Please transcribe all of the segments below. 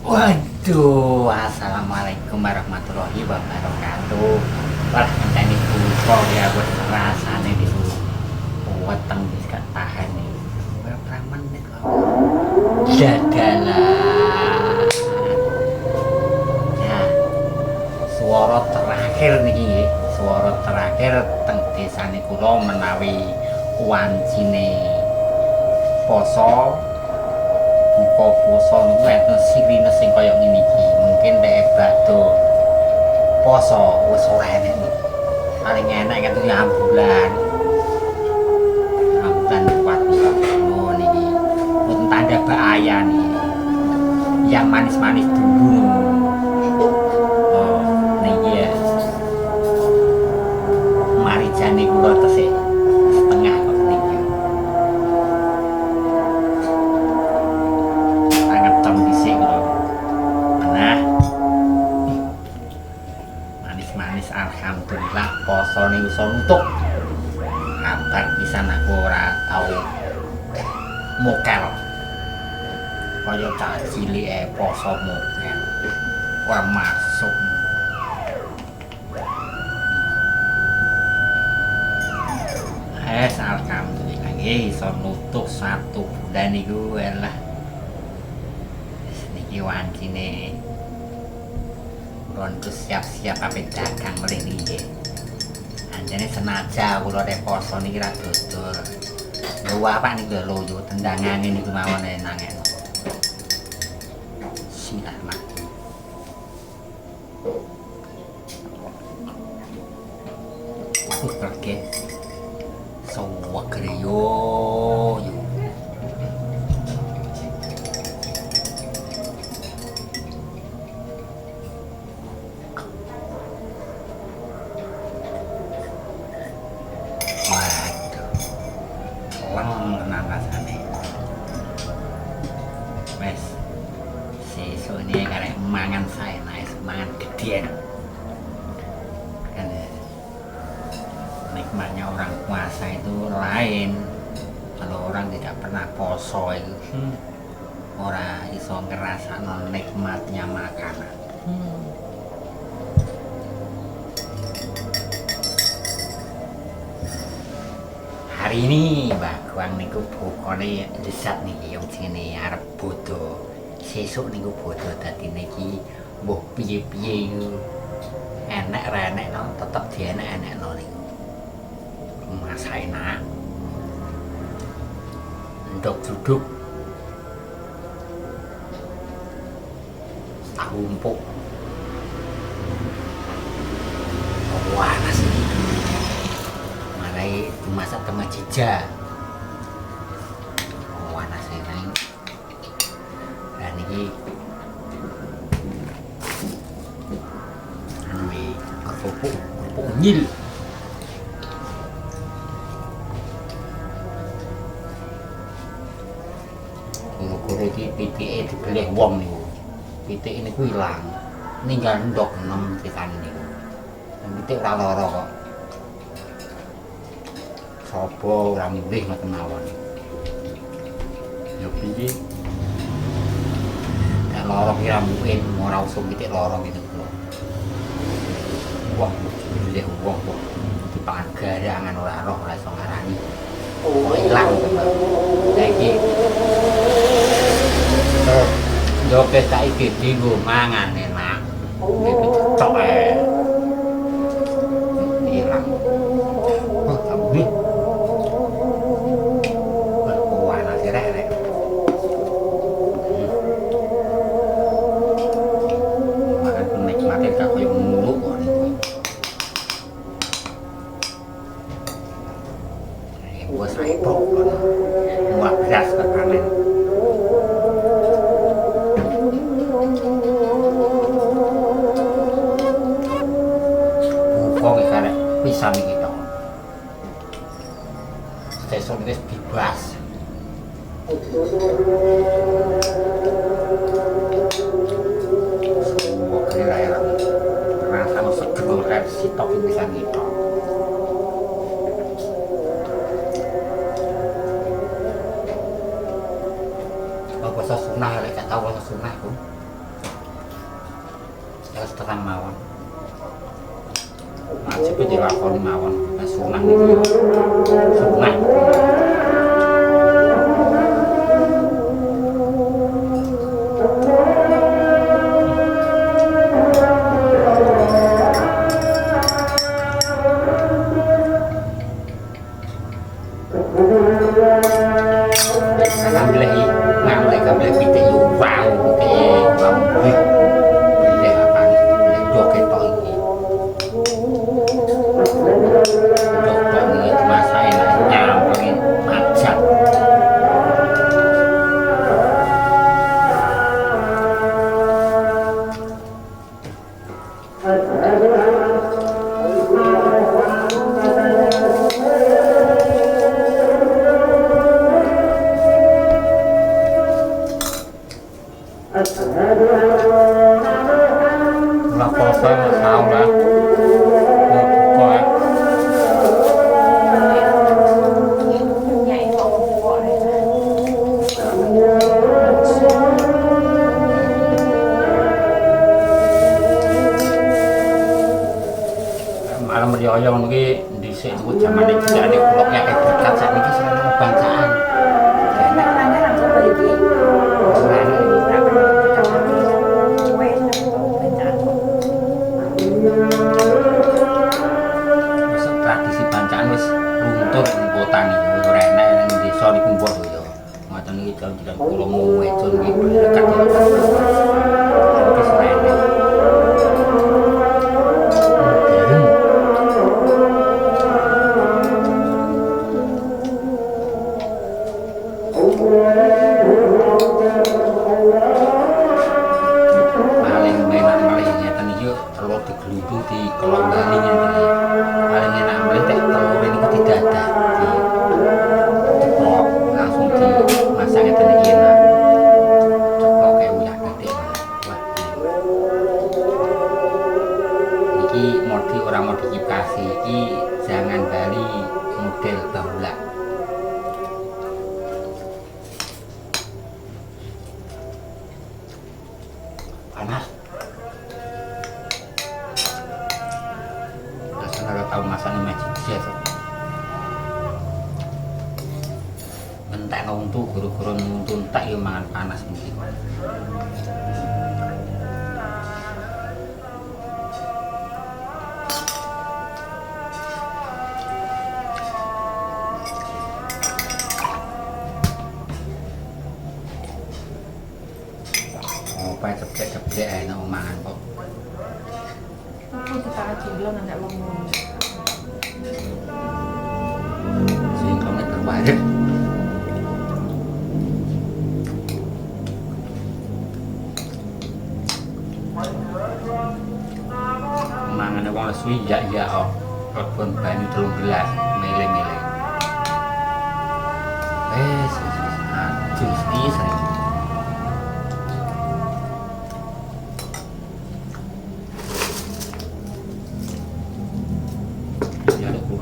Waduh, assalamualaikum warahmatullahi wabarakatuh. Wah, ngenteni buka ya buat rasane itu. Weteng wis gak tahan nih. Berapa menit kok. Jadalah. Nah, suara terakhir nih, suara terakhir teng desane kula menawi wancine poso buka puasa niku enten sirine sing kaya ngene iki. Mungkin nek badhe poso wis ora enek. Paling enak kan ambulan. Ambulan kuat oh niki. Mboten tanda bahaya nih. Yang manis-manis dulu. Oh, niki ya. Mari jane kula tesih setengah kok niki. Manis alhamdulillah poso ning iso nutuk. Kabar pisan aku ora tau mokel. Kaya cah cilik poso mokel. Ora masuk. Alhamdulillah nggih iso nutuk 1 bulan niku lah. Wis niki wancine Rontu siap-siap apa dagang mulai niki. Anjane senaja kula nek poso niki ra dodol. Lho apa niku lho yo tendangane niku mawon nangek. Bismillahirrahmanirrahim. Oke. Sawak yo. Rasane wes sesuk ini karek mangan saya naik mangan gedean kan nikmatnya orang puasa itu lain. Kalau orang tidak pernah poso itu orang iso ngerasakno nikmatnya makanan. Hari ini Mbak Guang niku bukane desat niki yang jenenge arep bodo. Sesuk niku bodo dadi niki mbuh piye-piye iku enek ra enek no tetep dienek-enekno niku. Mas enak. Ndok duduk. Tahu empuk. Wah, nasi dimasak tengah jija. Oh, nasi lain. Dan ini kerupuk unyil. Guru iki pitike dibeleh wong niku. Pitik niku ilang. Ninggal ndok 6 pitan niku. Pitik ora lara kok. Sapa ora mulih ngoten mawon. Ya piye? Nek lara ki ra mungkin ora usah pitik lara gitu kok. Wah, pilih wong kok dipangan garangan ora roh ora iso ngarani. Oh, ilang tenan. Saiki yo pesta iki dienggo mangan enak. Iki tok ilang. Oh, tapi gua saya pokok muak beras ke panen. Buka karek pisang kita. Sesuk wis bebas. Semua kira-kira rasa seger kan sitok pisang kita. Puasa sunnah, gak tau puasa sunnah, terus terang mawon. Wajib dilakoni mawon. Sunah niki sunah. Yang niki dhisik niku jamane jane kula kek berkat sakniki sareng bangsaan. Enak nanya langsung iki. Wis tradisi bancaan wis luntur ing kota niki wis ora enak ning desa niku mbok ya. Ngoten niki jalan kula mau wedon niki berkat ya. Wis ora enak. Di kolong Bali ini paling enak meletek telur ini tidak ada ceplok langsung dimasak itu enak ceplok kayak uyak gede wah ini orang modifikasi ini jangan Bali model bahula panas. Tahu masane magic jet. Entek nuntu guru-guru nuntu entek yo mangan panas mesti. Apa ceplek-ceplek ae nang mangan kok. Aku kita jilong ndak wong ngono. Singkongnya terbaik. Mangan wong lesu ya oh. Kebon banyu 3 gelas mele-mele. Jus iki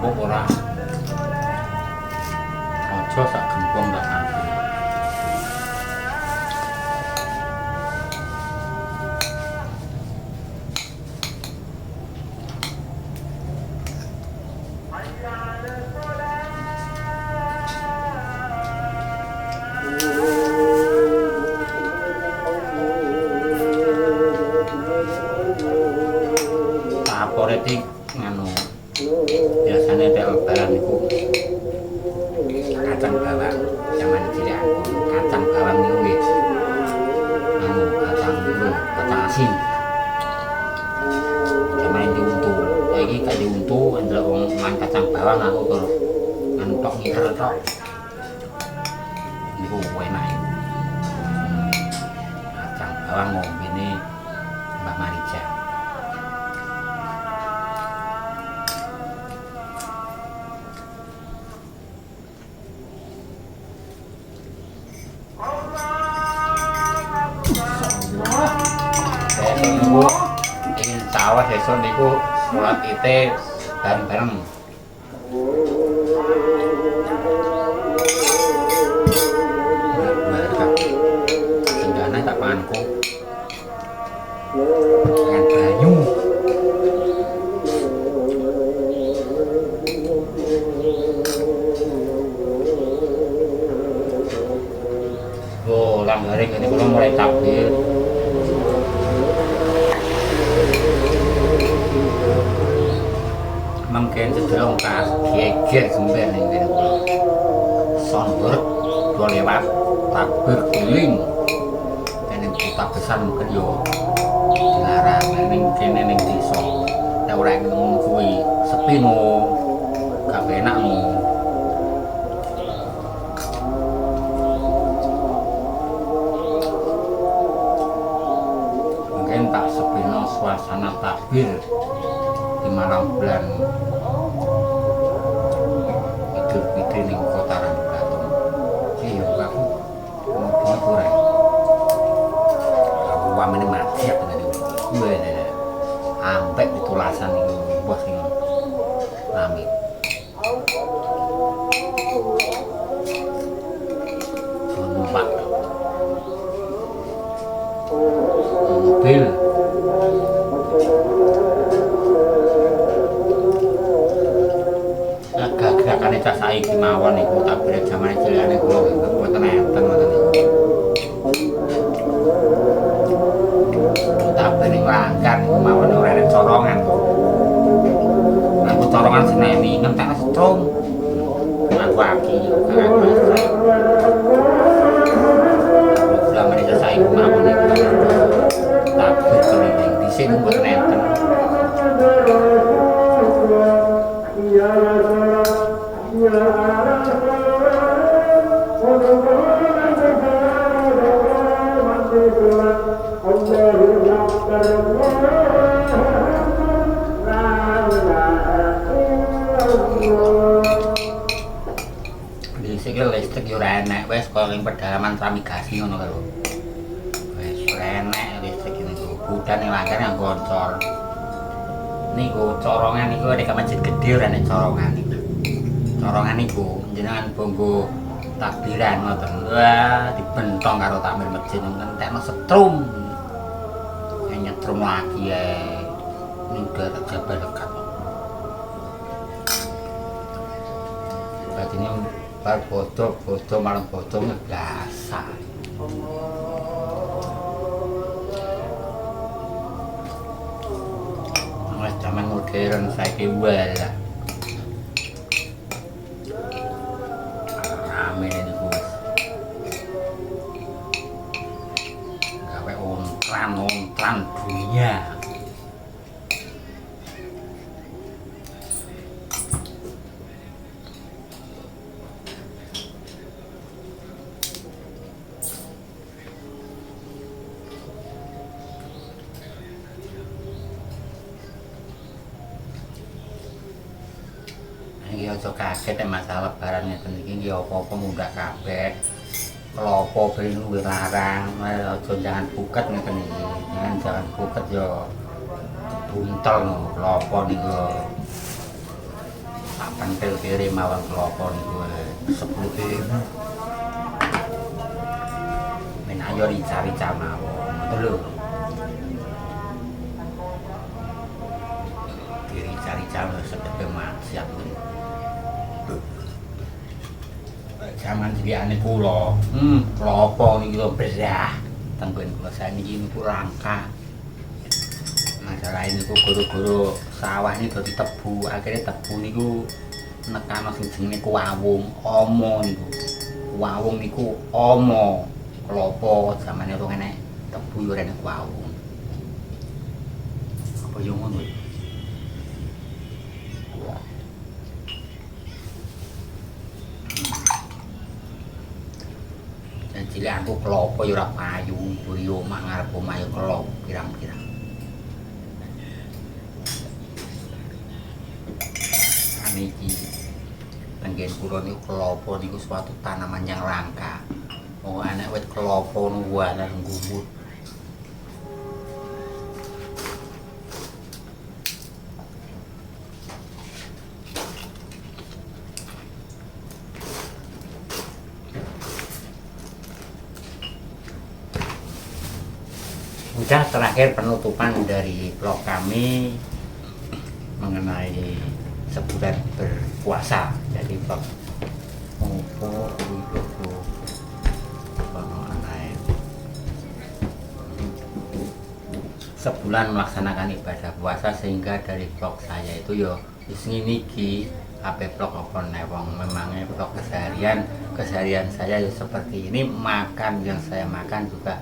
ora aja sak gempong tak nganti tapore iki nganu biasanya ada lebaran itu kacang bawang zaman cilik aku kacang bawang itu nggih kacang dulu kacang asin zaman diuntu lagi kayak diuntu ada orang makan kacang bawang aku kalau ngantok ngiter tok itu enak kacang bawang ngombe ini Mbak Marija. Insya Allah besok niku sholat ite bareng-bareng. Sendana tak panku dengan baik. langgare ngene kula mulai takbir. Mungkin sedang kas geger sember ning kene kula. Sonber do lewat takbir keliling. Kene kota besar mungkin yo dilarang ning kene ning desa. Nek ora ngono kuwi sepi no. Gak enak no. Mungkin tak sepino suasana takbir di malam bulan Idul Fitri ning kota Ranggatung. Iya aku ngopi kurang. Aku wamene mati apa tadi. Iya ambek pitulasan iku bos sing rame. Numpak mobil gerakannya cah saiki mawon iku takbir jamane cilikane kula mboten enten ngoten niku. Takbir ning Langgar niku mawon ora enek corongan kok. Aku corongan seneni ngentek setrum. Aku aki karo istri. Jamane cah saiki mawon niku takbir keliling dhisik mboten enten. Dhisik listrik yo ora enek wis kok ning pedalaman Pramigasi ngono karo. Wis ora enek listrik niku. Budan ning Langgar yang goncor. Niku corongan niku nek masjid gedhe ora enek corongan niku. Corongan niku jenengan bonggo takbiran ngoten. Wah, dibentong karo takmir masjid entekno setrum. Nyetrum lagi ning Jabal dekat. Berarti ini bar bodo malam bodo biasa. Wis zaman modern saiki wae lah. Rame niku. Gawe ontran dunia. Iki aja kaget masalah lebaran ngeten iki apa-apa mundak kabeh. Klopo ben luwih larang, aja jangan buket ngeten iki. Jangan buket yo buntel no klopo niku. Tak pentil kiri mawon klopo niku 10.000. Men ayo rica-rica mawon. Ngoten lho. Rica-rica sedep maksiat. Zaman ciliane kula, klopo niki lho berah tenggon kula saniki niku langka. Masalah niku guru-guru sawah niku dadi tebu, akhirnya tebu niku nekano sing jenenge kuwawung, omo niku. Kuwawung niku omo, klopo zamane urung enek tebu yo enek kuwawung. Apa yo ngono? Cilik aku klopo ya ora payu, mburi omah ngarep omah ya kelop pirang-pirang. Niki tenggen kula niku klopo niku suatu tanaman yang langka. Oh anak wit klopo niku ana gumbut. Udah terakhir penutupan dari vlog kami mengenai sebulan berpuasa. Jadi vlog opo widodo ana sebulan melaksanakan ibadah puasa, sehingga dari vlog saya itu yo wis ngene iki. Ape vlog apa wong memangnya vlog keseharian saya ya seperti ini. Makan yang saya makan juga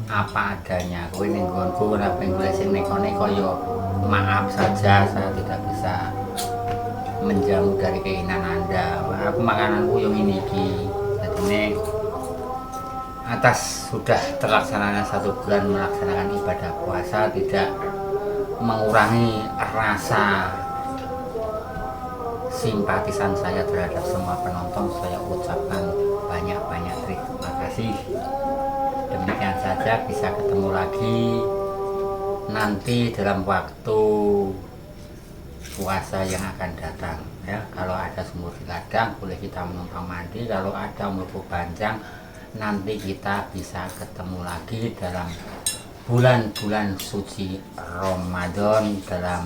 apa adanya. Kowe ning nggonku ora pengen golek sing neko-neko yo maaf saja, saya tidak bisa menjauh dari keinginan Anda. Aku makananku yang ini iki. Jadi atas sudah terlaksananya 1 bulan melaksanakan ibadah puasa tidak mengurangi rasa simpatisan saya terhadap semua penonton. Saya ucapkan banyak-banyak terima kasih. Demikian saja, bisa ketemu lagi nanti dalam waktu puasa yang akan datang ya. Kalau ada sumur di ladang boleh kita menumpang mandi, kalau ada umur panjang nanti kita bisa ketemu lagi dalam bulan-bulan suci Ramadan dalam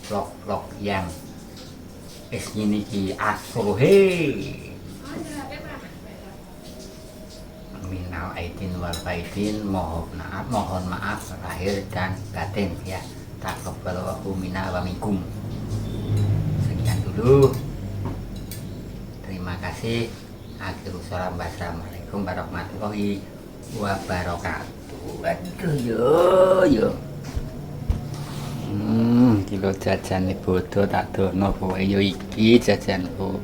vlog-vlog yang ini ki asuhe. Minal aidin wal faidin, mohon maaf lahir dan batin ya. Taqabbalallahu minna wa minkum. Sekian dulu. Terima kasih. Akhirul salam. Wassalamualaikum warahmatullahi wabarakatuh. Aduh yo. Kilo jajan bodoh tak dono kowe yo iki jajanku.